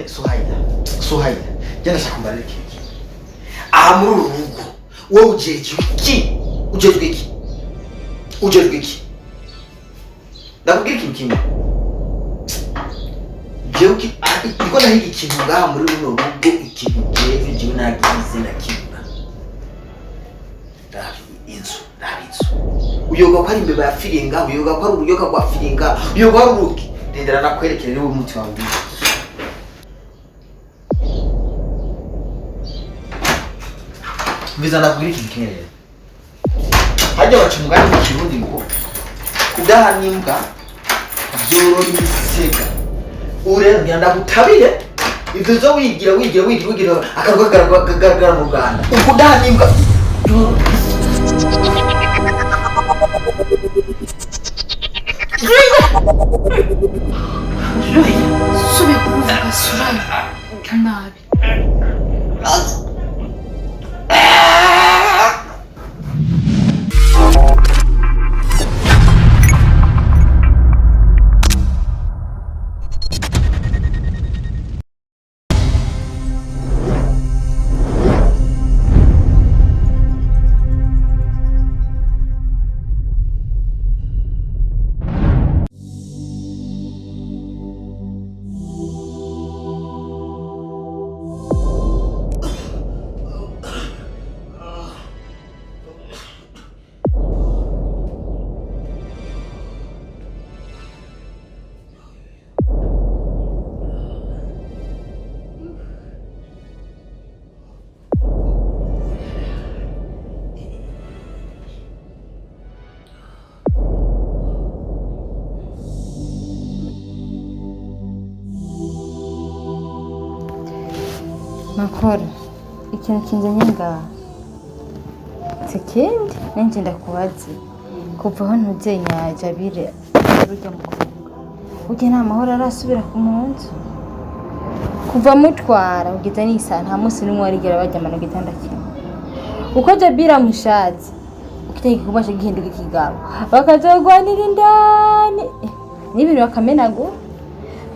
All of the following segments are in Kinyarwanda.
none Suhaila jana shakumbara iki aha muri urugo wowe ujejwe iki ndakubwira ikintu kimwe jewe iko nahiga ikintu ngaha muri runo rugo ikintu jewe nagize nakibura inzu uyoga ko ari imbeba yafiriye ngaho uyoga ko ari uruyoga rwafiriye ngaho uyoga ari uruki ndendera nakwerekere niwe umuti wawe bizana kuri iki kintu hajya baca umugani mu kirundi ngo kudaha n'imbwa zorora imisega urero ngenda gutabire ivyo zo wigira akagaragara mu Rwanda ukudaha n'imbwa Subi kuvuga Suhaila nabi. Makolo, ikintu kinzanye ngaha sekindi nanje ndakubaze kuva aho ntuzenya Jabir urujya mu kuronka uje nta mahoro arasubira ku munsi kuva mutwara ugeza n'isa nta munsi n'umwe warigera bajyamana gitanda kimwe uko Jabir amushatse ukitege kubasha gihinduka ikigabo bakazogwanira indani n'ibintu bakamenago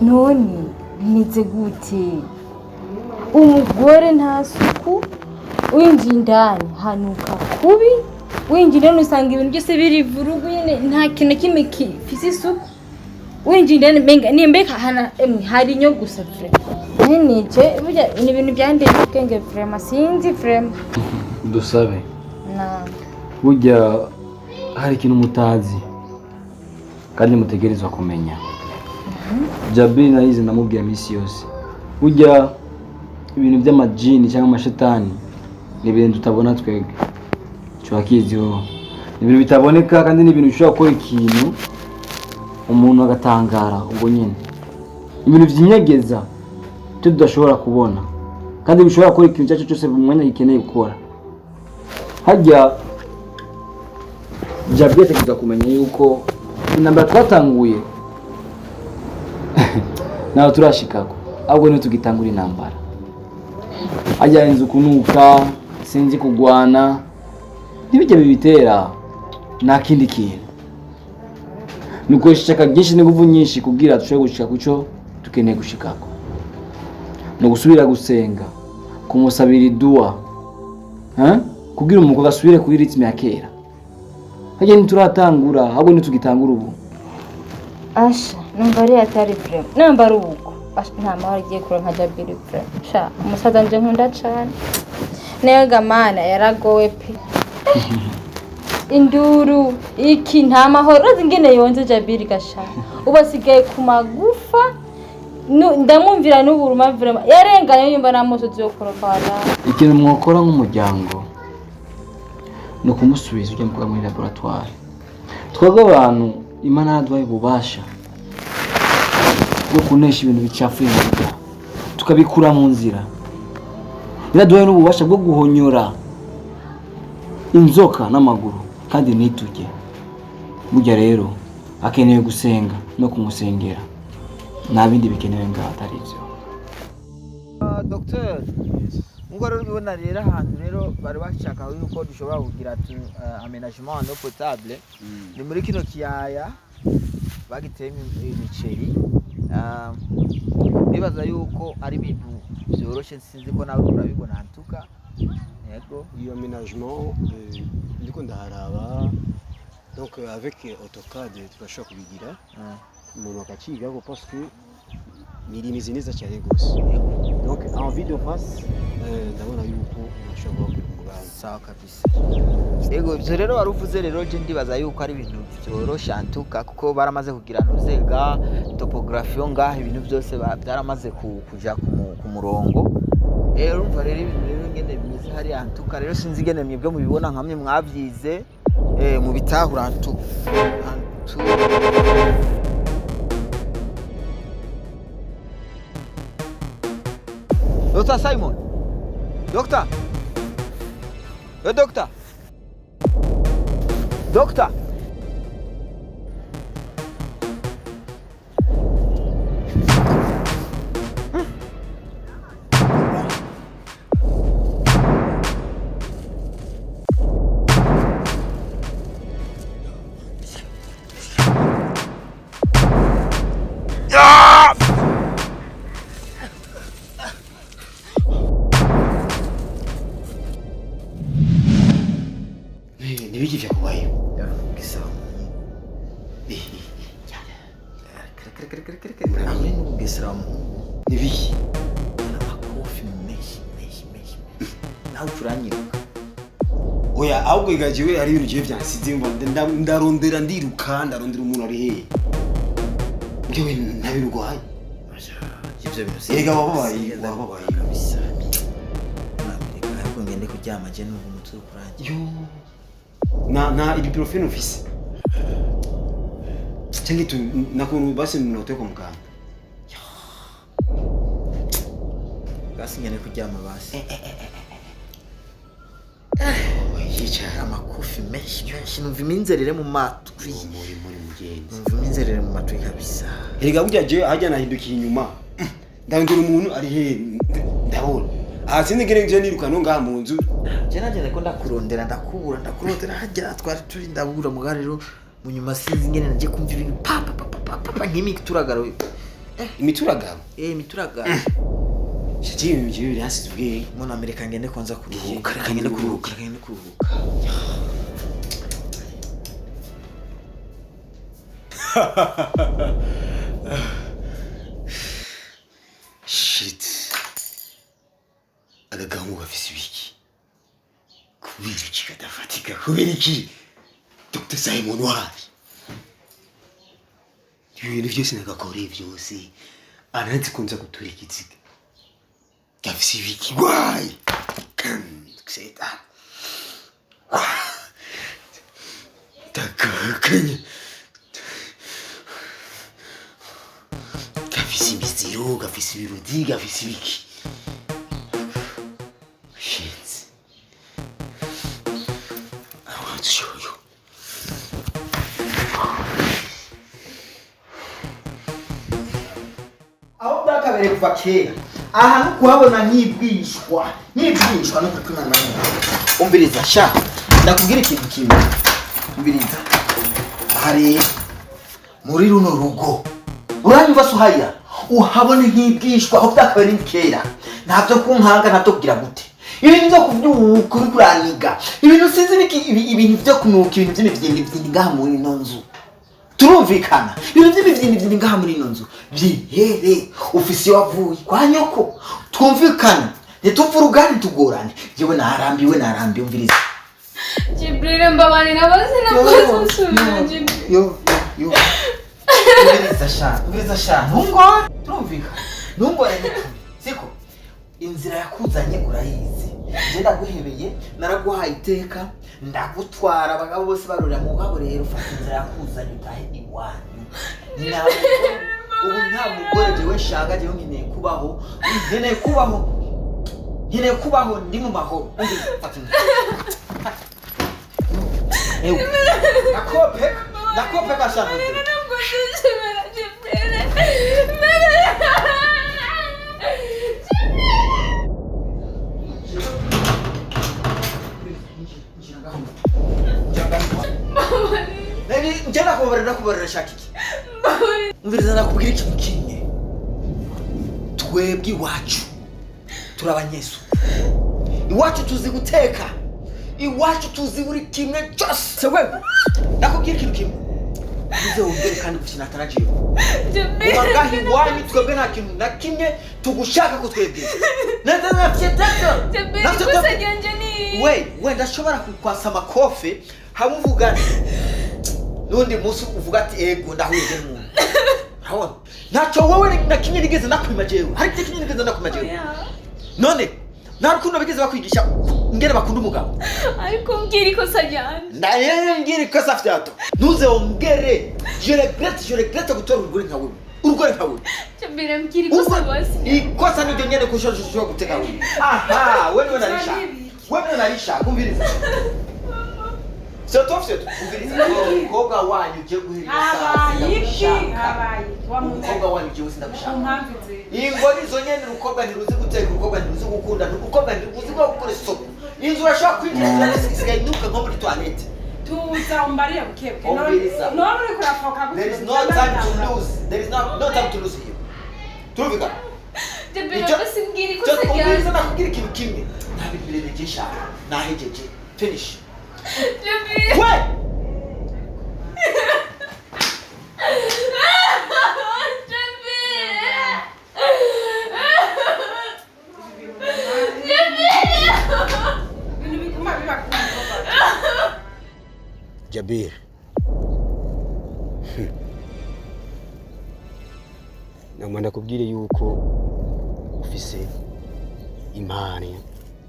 none nize gute umugore nta suku winjiye indani hanuka kubi winjiye n'usanga ibintu byose biri vurugu nyine nta kintu kimwe kifise isuku winjiye indani menga nimbeka hana hari inyo gusa vre nije burya ni ibintu byandeye ubwenge vraiment sinzi vraiment dusabe na burya hari ikintu mutazi kandi mutegerezwa kumenya Jabir nayize namubwiye misi yose burya ibintu by'amajini cyangwa amashetani ni ibintu tutabona twege cyakiziho ni ibintu bitaboneka kandi ni ibintu bishobora gukora ikintu umuntu agatangara ubwo nyine ibintu by'inyegeza cyo tudashobora kubona kandi bishobora gukora ikintu cyacu cyose mu mwanya gikeneye gukora hajya Jabir atekereza kumenya yuko intambara twatanguye nawe turashikako ahubwo niyo tugitangura intambara ajya inzu kunuka sinzi kugwana ntibijye bibitera nta kindi kintu nuko ishaka byinshi n'ingufu nyinshi kugira dushobore gushika kuco tukeneye gushikako no gusubira gusenga kumusabira idua kugira umukobwa asubire kuri ritme ya kera hajya ntituratangura ahubwo nitugitangura ubu asha numva ari atari vraiment numva ari uko nta mahoro agiye kuronka Jabir vraiment sha umusaza nje nkunda cyane nega mana yaragowe pe induru iki nta mahoro zingene yonze Jabir gasha ubasigaye ku magufa ndamumvira n'uburuma vraiment yarenganye yumva namusozi yo kurokana ikintu mwokora nk'umuryango no kumusubiza ujya muri laboratoire twebwe abantu Imana yaduhaye ububasha bwo kunesha ibintu bicafuye tukabikura mu nzira yaduhaye n'ububasha bwo guhonyora inzoka n'amaguru kandi nitujye burya rero akeneye gusenga no kumusengera nta bindi bikenewe ngaho atari ibyo Docteur ngo rero ubona rero ahantu rero bari bashaka yuko dushobora kugira aménagement no potable ni muri kino kiyaya bagiteye imiceri nibaza yuko ari ibintu byoroshe sinzi ko nawe urabibona antuka yego iyo aménagement ndiko ndaharaba donc avec AutoCAD turashobora kubigira umuntu akacigako parce que mirimizi neza cyane gose donc en vue de face ndabona yuko urashobora kubigira sawa kabisa yego ivyo rero waruvuze rero je ndibaza yuko ari ibintu byoroshe antuka kuko baramaze kugira nuzega topography ngaho ibintu byose byaramaze kuja ku murongo urumva rero ibintu rero ngene bimeze hari antuka rero sinzi ngene mwebwe mubibona nkamwe mwavyize mu bitahura antuka Dr. Simon. Doctor. Doctor. Doctor. Nibiki vya kubayo Kisa. Amwe n'ubugesera mu. nibiki Amakofi menshi. Nawe ucuranyiruka. oya ahubwo igajiwe ari ibintu je byansize ndarondera ndiruka ndarondera umuntu ari he ngewe ntabirwaye Ivyo bintu ega wababaye kabisa. Amerika ariko ngende kuryama je n'ubu umutwe ukurangira. yo na ibuprofene ufise cyangwa tu nakuntu basi mnote kwa muganga Basi ngende kuryama basi. yicara Amakofi menshi numva iminzerere mu matwi. muri mugenzi Numva iminzerere mu matwi kabisa. ega burya je hajya nahindukiye inyuma ndandura umuntu ari he ndabona sindi ngereje niruka no ngaha mu nzu Je naje ko ndakurondera hajya twari turi ndabura mu gariro mu nyuma sinzi ngene naje kumva ibintu papa nk'imituragaro. imituragaro Imituragaro. Shiti ibintu byasize ubwenge Mwana Amerika ngende kwanza kuruhuka. Ngende kuruhuka. Shit. Agagangu gafise ibiki. Kubera iki kadafatika? Kubera iki? Dr. Simon wapi? Ibintu byose nagakoreye byose. Aranzi kunza gutura ikiziga. Gafise ibiki? Why? Say that. Takakanye. Gafise imiziro, gafise ibirudi, gafise ibiki. Shit. I want to show you. Aho bwakabere kuva kera. Aha no kuhabona nkibwishwa no kutumana nayo. Umbiriza sha. Ndakubwira ikintu kimwe. Umbiriza. Hari muri runo rugo. Uranyumva Suhaila? Uhabone nkibwishwa aho bwakabere kera. Ntabyo kunkanga ntabyo kugira gute. Ibintu byo kubyuka uri kuraniga. Ibintu sinzi ibintu byo kunuka ibintu by'imivyindi ngaha muri nonzu. Turumvikana. Ibintu by'imivyindi ngaha muri nonzu. Byihere ofisi wavuye kwa nyoko. Twumvikana. Ntitupfurugane tugorane. Jewe narambiwe umviriza. Jabir mbabarira basi nakoze usubira Jabir. Yo. Umviriza sha. Ntungore. Turumvikana. Ntungore siko. Inzira yakuzanye urayizi. Je ndaguhebeye naraguhaye iteka ndagutwara abagabo bose barurira mu ngabo rero ufata inzira yakuzanye utahe iwanyu. Nawe ubu nta mugore jewe nshaka jewe nkeneye kubaho ndi mu mahoro. Fata nakopeka shaka. Njana kubarira shaka iki? Umviriza nakubwira ikintu kimwe. twebwe iwacu turabanyesu iwacu tuzi guteka iwacu tuzi buri kimwe cyose wewe ndakubwira ikintu kimwe uze wongere kandi gukina ataragiye ubagahi iwanyu twebwe nta kintu na kimwe tugushaka ko twebwe neza nafyetaka Jabir ikosa ryanje ni we ndashobora kukwasa amakofe hamwe uvugana n'undi munsi uvuga ati ego ndahuje n'umuntu urabona ntacyo wowe na kimwe nigeze nakwima jewe hari kimwe nigeze nakwima jewe none nta rukundo bigeze bakwigisha ngere bakunda umugabo ariko mbwira ikosa ryanje ndaye ngira ikosa afyato ntuze wongere je regrette gutora urugore nkawe Jabir mbwira ikosa basi ikosa niryo nyene kushosho guteka wewe aha wewe narisha kumviriza c'est kumviriza umukobwa wanyu je guhirira umukobwa wanyu je sindabishaka ingo nizo nyene urukobwa ntiruzi guteka urukobwa ntiruzi gukunda urukobwa ntiruzi gukora isuku inzu urashaka kwinjira isigaye inuka nko muri toilette tuza umbariye bukebwe none uri kurafoka there is no time to lose here turubika Jabir basi mbwira ikosa ryanje nakubwira ikintu kimwe ntabibirelegesha nahejeje finish Jabir we Jabir. Namanda kubwire yuko ufise impano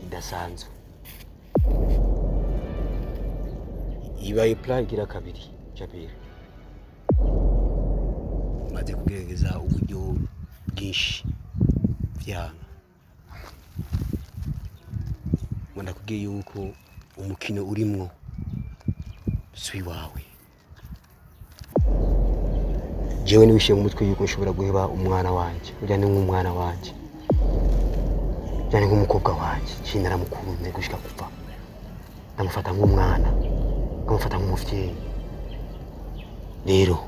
idasanzwe. Ibaye plan igira kabiri, Jabir. Maze kugerageza uburyo bwinshi vyanyu. Namanda kubwire yuko umukino urimwo swi wawe. Jewe niwishe mu mutwe yuko nshobora guheba umwana wanje, ujyane nk'umwana wanje. Ujyane nk'umukobwa wanje, cyo naramukunze gushika kuva. Namufata nk'umwana, namufata nk'umuvyeyi. Rero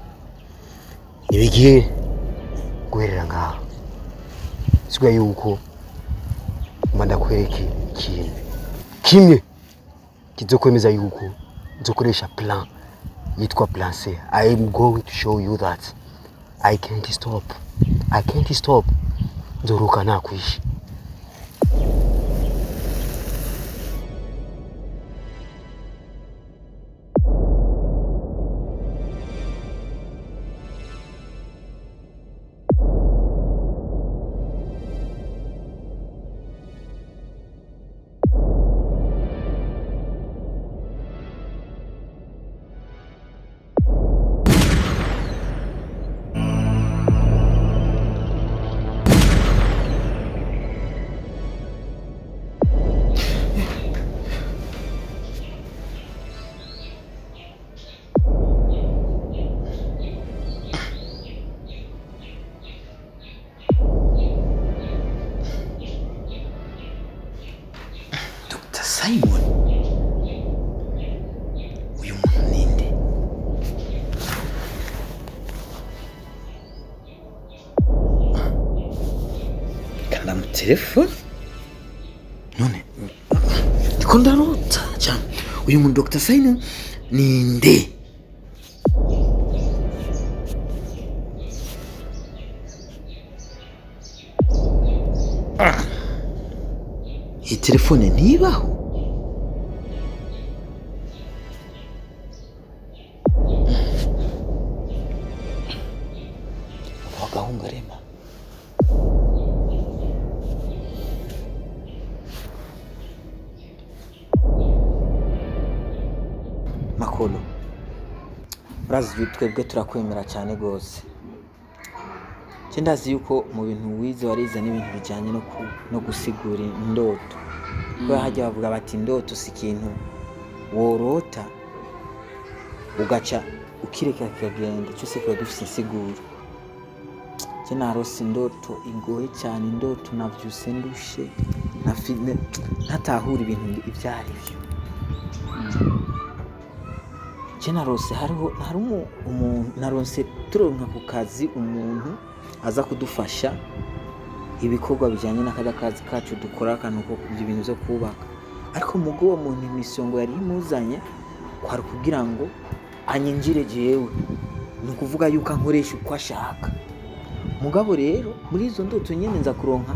nibigiye guherera ngaha. Sigwa yuko manda kwereke ikintu kimwe kizokwemeza yuko nzokoresha plan yitwa plan C. I am going to show you that I can't stop. Nzoruka nakwishi. Simon uyu muntu ninde kanda mu telefone none ndiko ndarota cyane uyu muntu Dr. Simon ninde iyi telefone ntibaho wagahungarema Makolo urazi twebwe turakwemera cyane gose ndazi yuko mu bintu wize wariza n'ibintu bijyanye no gusigura indoto ko hajya bavuga bati indoto si ikintu worota ugaca ukireka kikagenda cyose kiba gifite insiguro. Narose indoto igoye cyane, indoto navyuse ndushe ntatahura ibintu ibyari byo. Narose hari umuntu naronse turonka ku kazi umuntu aza kudufasha ibikorwa bijyanye n'akada kazi kacu dukora akantu ko kugira ibintu byo kubaka ariko mugo uwo muntu imisongo yari imuzanye kwari kugira ngo anyinjire jewe ni ukuvuga yuko ankoresha uko ashaka mugabo rero muri izo ndoto nyene nza kuronka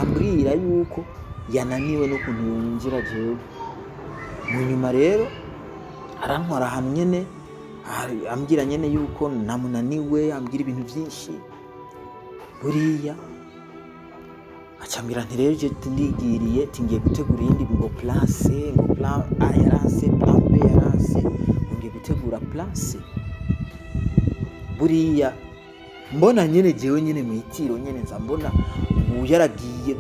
ambwira yuko yananiwe no kuntu yinjira jewe mu nyuma rero arantwara ahantu nyene ambwira nyene yuko namunaniwe ambwira ibintu byinshi buriya acambwira nti rero je ndigiriye tingiye gutegura iyindi ngo place ngo plan A yaranse plan B yaranse ngiye gutegura plan C buriya mbona nyene jewe nyene mwitiro nyene nza mbona yaragiye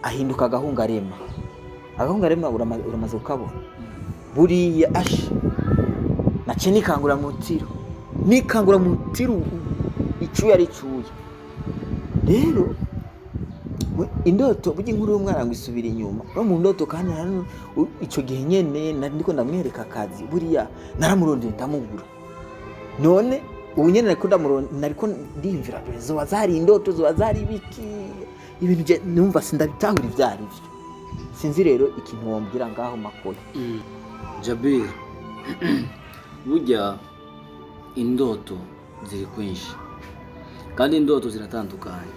ahinduka agahungarema uramaze ukabona buriya ashi nace nikangura mutiro icuya ricuye rero indoto burya inkuru y'umwana ngo isubira inyuma no mu ndoto kandi ico gihe nyene ndiko ndamwereka akazi buriya naramurondeye ndamubura none ubu nyene nariko ndimvira zoba zari indoto zoba zari ibiki ibintu je numva sindabitahura ivyari byo sinzi rero ikintu wombwira ngaho Makolo. Jabir burya indoto ziri kwinshi kandi indoto ziratandukanye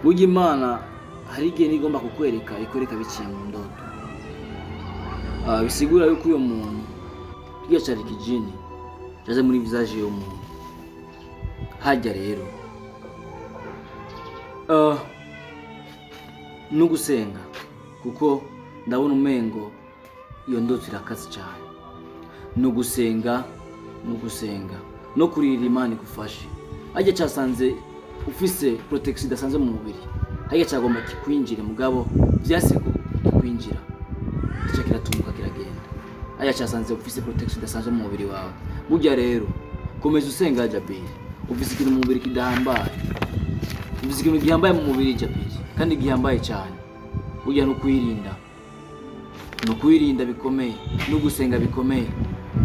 burya Imana hari igihe nigomba kukwereka ikwereka biciye mu ndoto bisigura yuko uyo muntu yacari kijini jaze muri visage yo muntu hajya rero no gusenga kuko ndabona umengo iyo ndoto irakaze cyane no gusenga no kurira Imana igufashe hajya cyasanze ufise protection idasanzwe mu mubiri hajya cyagomba kikwinjire mugabo vyaseko kikwinjira icyo kiratumuka kiragenda hajya cyasanze ufise protection idasanzwe mu mubiri wawe burya rero komeza usenga Jabir ufise ikintu mu mubiri kidahambaye ufise ikintu gihambaye mu mubiri Jabir kandi gihambaye cyane burya no kwirinda bikomeye no gusenga bikomeye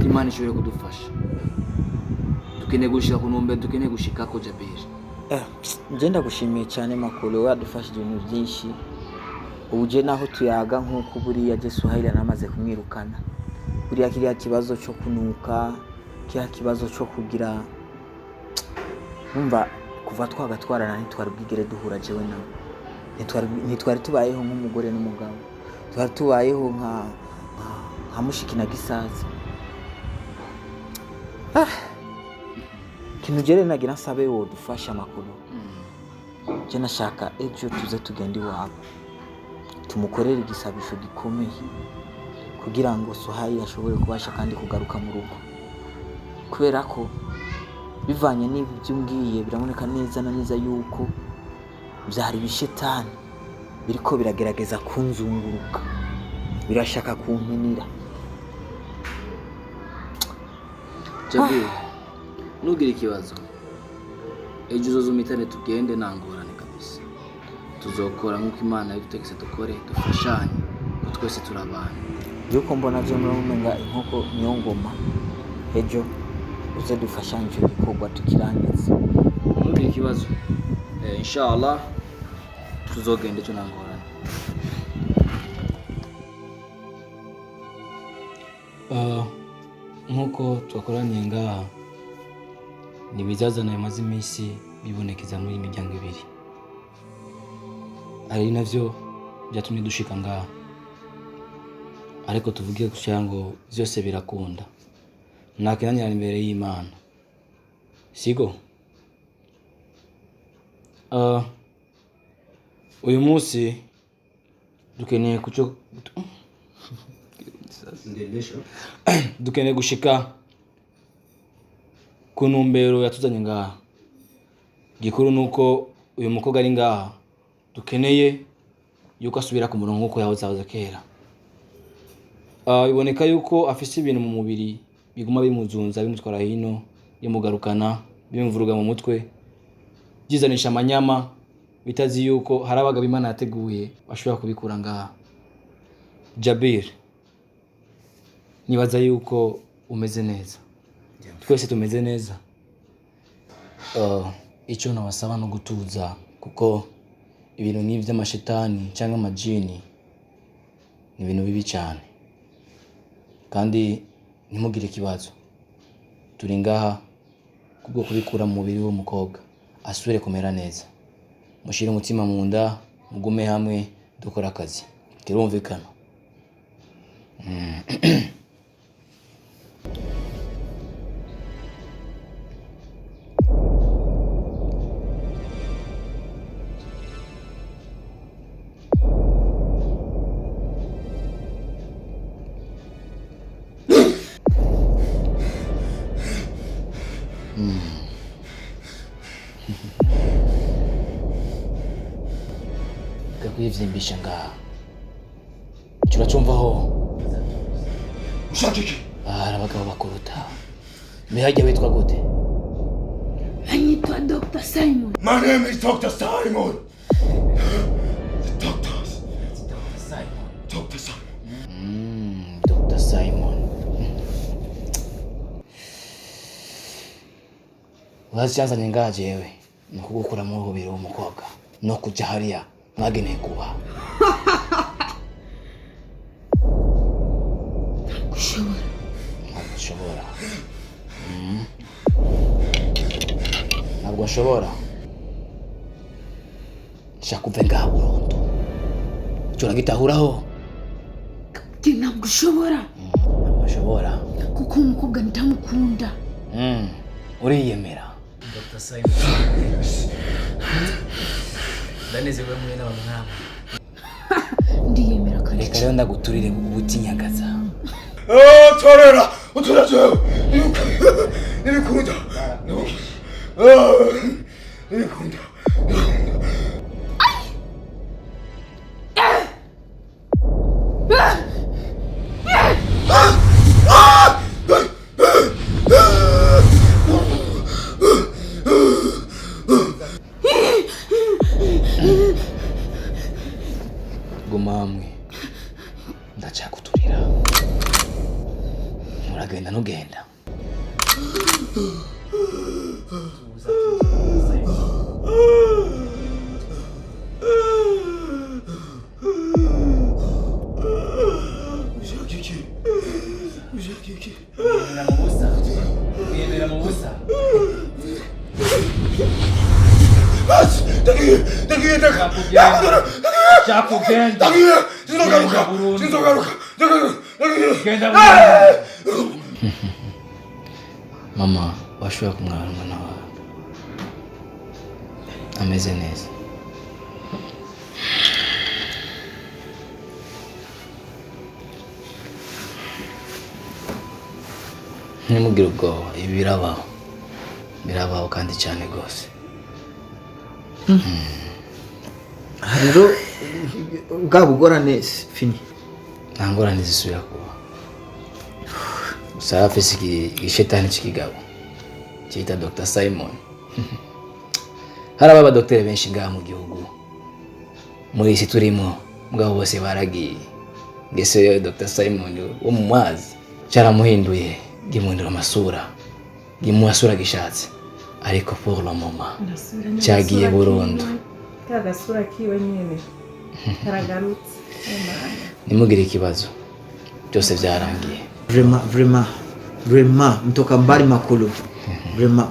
Imana ishobora kudufasha dukeneye gushika ku ntumbe dukeneye gushikako Jabir. Nje ndagushimiye cyane Makolo wadufashije ibintu byinshi ubuje naho tuyaga nkuko buriya je Suhaila namaze kumwirukana buriya kiriya kibazo cyo kunuka kiriya kibazo cyo kugira umva kuva twagatwarana ntitwari bwigere duhura jewe nawe ntitwari tubayeho nk'umugore n'umugabo twari tubayeho nka mushiki na gisaza kintu jere nagira nsabe wo dufasha Makolo je nashaka ejo tuze tugende iwabo tumukorere igisabisho gikomeye kugira ngo Suhaila ashobore kubasha kandi kugaruka mu rugo kubera ko bivanye n'ibyo ngiye biraboneka neza na neza yuko byari bishetani biriko biragerageza kunzunguruka birashaka kumpenira. Jabir nugira ikibazo ejo uzozumitane tugende nangorane kabisa tuzokora nkuko Imana yabitegetse dukore dufashanye ko twese turabanye yuko mbona je mumenga inkoko nyongoma ejo uze dufashanye icyo gikorwa tukirangiza nugira ikibazo inshallah tuzogende cyo nangorane. Nkuko twakoranye ngaha nibizazana bimaze iminsi bibonekeza muri imiryango ibiri ari navyo byatumye dushika ngaha ariko tuvuge kugira ngo byose birakunda nakenanyira imbere y'Imana sigo uyu munsi dukeneye kuco dukeneye gushika ku ntumbero yatuzanye ngaha gikuru nuko uyu mukobwa ari ngaha dukeneye yuko asubira ku murongo uko yahoze kera iboneka yuko afise ibintu mu mubiri biguma bimuzunza bimutwara hino bimugarukana bimvuruga mu mutwe byizanisha amanyama bitazi yuko hari abagabo Imana yateguye bashobora kubikura ngaha. Jabir nibaza yuko umeze neza twese tumeze neza icyo nabasaba no gutuza kuko ibintu nk'ivy'amashetani cyangwa amajini ni ibintu bibi cyane, kandi ntimugire ikibazo. Turi ngaha kubwo kubikura mu mubiri w'umukobwa asubire kumera neza. Mushire umutima mu nda, mugume hamwe, dukora akazi. Kirumvikana? Kakuyivyimbisha ngaha. Turacumvaho. Ushaka iki? Abagabo bakuruta. Mihajya witwa gute? Anyitwa Dr. Simon. My name is Dr. Simon. Dr. Simon. Dr. Simon. Wazicyanzanye ngaha jewe ni ukugukura muri ububiri w'umukobwa no kuja hariya mwageneye kuba. Ntabwo nshobora. Nshaka uve ngaha burundu. Icyo uragitahuraho? Ntabwo ushobora. Ntabwo nshobora. Kuko umukobwa ndamukunda. Uriyemera. Dr. Simon. Ndanezerewe mwe n'abantu nk'abo. Ndiyemera kandi. Reka rero ndaguturire ubutinyagaza. Torera, uturaje. Nibikunda. Nibikunda. Guma hamwe. Ndacakuturira. Muragenda ntugenda. Kwiyemera mu busa. Cyakugenda. Sinzogaruka. Mama, washobora kumwara umwana wawe. Ameze neza. Ntimugire ubwoba, ibi birabaho. Birabaho kandi cyane rwose. Rero bwa bugorane fini. Nta ngorane zisubira kuba. Gusa afise igishetani cy'ikigabo cyita Dr. Simon. Hari abadokiteri benshi ngaha mu gihugu. Muri isi turimo mugabo bose baragiye. Ngese Dr. Simon wo mu mazi cyaramuhinduye gimuhindura amasura. Gimuhasura gishatse. Ariko pour le moment cyagiye burundu. Kagasura kiwe nyene. Karagarutse. Nimugire ikibazo. Byose byarangiye. Vraiment mtoka mbali Makolo. Vraiment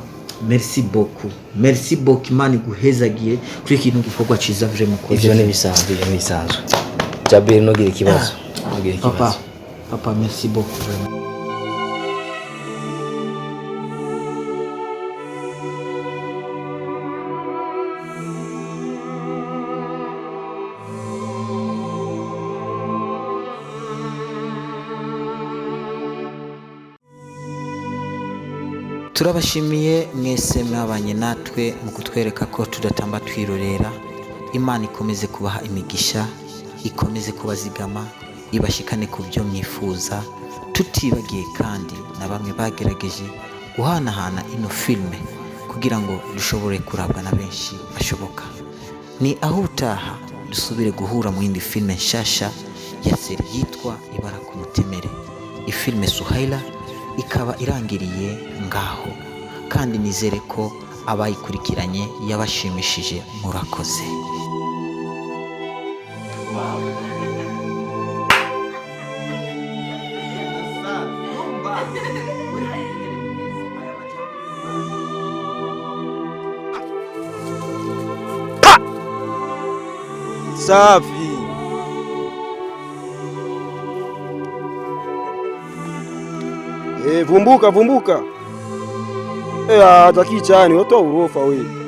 merci beaucoup. Merci beaucoup Imana iguhezagiye kuri ikintu gikorwa ciza vraiment ko. Ivyo ni bisanzwe. Jabir nugire ikibazo. Nugire ikibazo. Papa merci beaucoup vraiment. Turabashimiye mwese mwabanye natwe mu kutwereka ko tudatamba twirorera. Imana ikomeze kubaha imigisha, ikomeze kubazigama, ibashikane ku byo mwifuza. Tutibagiye kandi na bamwe bagerageje guhanahana ino filme kugira ngo dushobore kurabwa na benshi bashoboka. Ni aho utaha dusubire guhura mu yindi filme nshasha ya seri yitwa Ibara ku Mutemere. Ifilme Suhaila ikaba irangiriye ngaho, kandi nizere ko abayikurikiranye yabashimishije. Murakoze. Safi. Vumbuka. Ataki cyane watoa urofa we.